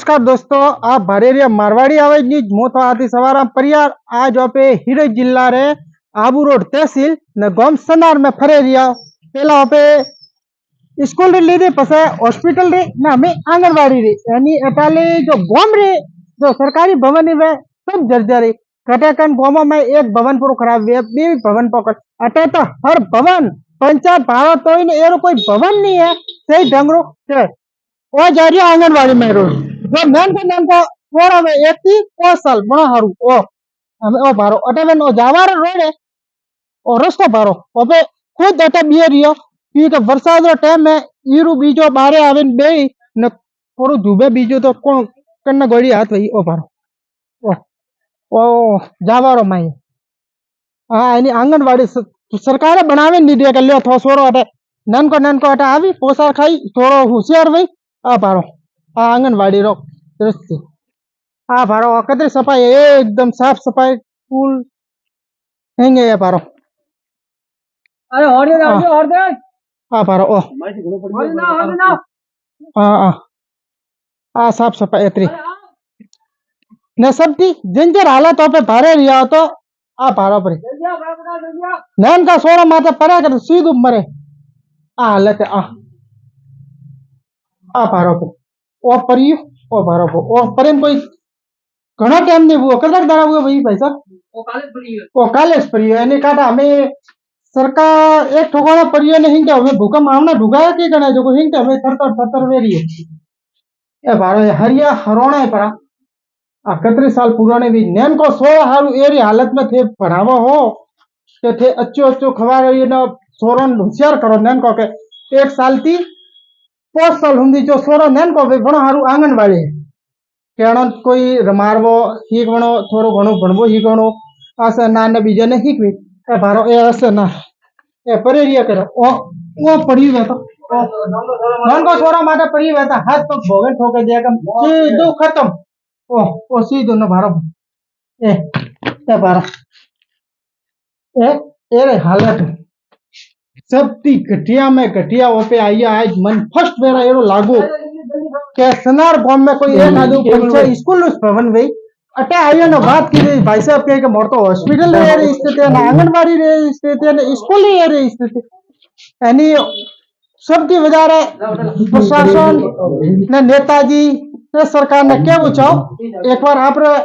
नमस्कार दोस्तों, आप भरेरिया मारवाड़ी आवाज नी मोथा आती सवारा परियार आज आपे हिरे जिला रे आबू रोड तहसील ने गांव सनार में फरेरिया पहला आपे स्कूल रे लीधी पसे हॉस्पिटल रे ना हमें आंगनवाड़ी रे यानी अटाले जो गांव रे जो सरकारी भवन वे सब जर्जरी कटेकन गांव में एक भवन पूरा खराब है, बे भवन पकड़ अटे तो हर भवन पंचायत भारत तो इन एरो कोई भवन नहीं है सही ढंगरो के ओ जा रही आंगनवाड़ी में रोज जो नान को थोड़ा में एक थी 5 साल बड़ा हारू ओ बारो अटे में ओ जावार रोड है और रस्तो बारो ओबे खुद अटे बियर रियो क्योंकि वरसाद रो टाइम में ईरू बीजो बारे आवेन बे न थोड़ो जुबे बीजो तो कोण कन्ना गोड़ी हाथ वही ओ बारो ओ जावारो माई हाँ एनी आंगनवाड़ी सरकारे बनावे नहीं दिया कर लियो थो सोरो अटे नन को अटे आवी पोसा खाई थोड़ो होशियार वही आ बारो आ आंगनवाड़ी रो दृश्य आ बारो कतरी सफाई एकदम साफ सफाई फूल हेंगे ये बारो अरे और दे आ बारो ओ आ आ साफ सफाई इतनी न सब की जिंजर हालत पे भारे रिया तो आ बारो पर नैन का सोरा माथे पड़ा कर सीधू मरे आ हालत है आ बारो पर ओ परियो ओ बारो पर ओ परेन कोई घणो टाइम नहीं हुआ कदर दारा हुआ वही पैसा ओ कालेज परियो यानी काटा हमें सरकार एक ठोकाना परियो ने हिंगे हमें भूकंप हमने ढुगाया की कने जो हिंगे हमें थर वेरी ए बारो हरिया हरोना है परा आ 31 साल पुराने भी नैन को 16 हारू एरी हालत में थे पढ़ावा हो के थे अच्छो खवा रही ना सोरन होशियार करो नैन को के 1 साल थी 5 साल हुंदी जो सोरो नैन को भी बणो हारू आंगनवाड़ी केणो कोई रमारवो हीकवणो थोड़ो घणो भणवो हीकवणो आसे नाने बीजे ने हीकवी ए भारो ए आसे ना ए परेरिया करो ओ पड़ी वे तो नन को छोरा माटे पड़ी वे तो हाथ तो भोगे ठोके दिया कम सीधो खत्म ओ सीधो न भारो ए भारो ए रे हालत सबती घटिया में घटिया ओपे आई आज मन फर्स्ट मेरा एरो लागू के सनार गांव में कोई एक आदमी पंचायत स्कूल भवन भाई अटे आइयो ने बात की भाई साहब के मोर तो हॉस्पिटल रे रे स्थिति है ना आंगनवाड़ी रे स्थिति है ना स्कूल रे स्थिति यानी सब की वजह रे प्रशासन ने नेताजी ने सरकार ने क्या पूछाओ एक बार आप रे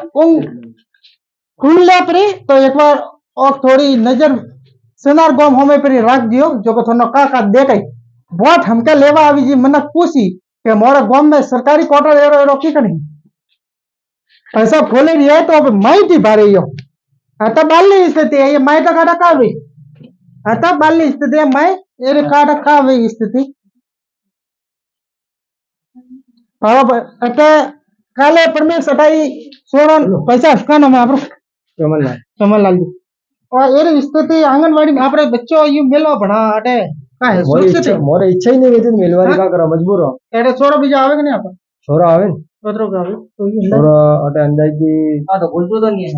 खुल ले परी तो एक बार और थोड़ी नजर सनार गांव हमें पर रख दियो जो को थोनो का दे गई वोट हमके लेवा आवी जी मन पूछी के मोरा गांव में सरकारी क्वार्टर एरो की कनी पैसा खोले नहीं है तो अब माई बारे यो आता बाली स्थिति है ये माई तो काटा का भी आता बाली स्थिति है माई ये काटा का भी स्थिति बराबर अटे काले परमेश अटाई सोरन पैसा हस्कानो में आपरो कमललाल जी और ये स्थिति आंगनवाड़ी में आपरे बच्चों यू मिलो बना अटे का है मोरे इच्छा ही नहीं वेदन मिलवारी का करा मजबूर हो एटे छोरा बीजा आवे कि नहीं आपा छोरा आवे पत्रो का आवे तो ये छोरा अटे अंदाजी हां तो बोल तो नहीं है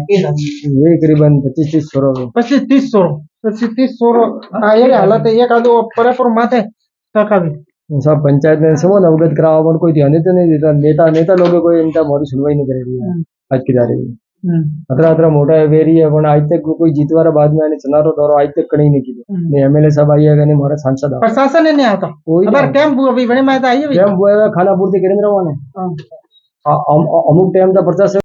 ये करीबन 25-30 छोरा 25-30 छोरो आ ये हालत है एक आदो पर माथे टका भी सब पंचायत ने समो अवगत करावा पर कोई ध्यान तो नहीं देता नेता लोग कोई इनका मोरी सुनवाई नहीं करे रही आज की जा रही अतरा मोटा वेरी है पण आज तक कोई जीतवारा बाद में आने चनारो दौरो आज तक कहीं नहीं की ने एमएलए सब आई है ने हमारा सांसद प्रशासन ने नहीं आता अगर कैंप अभी बड़े में आई है कैंप खानापूर्ति करेंद्र ने अमुक टाइम दा प्रशासन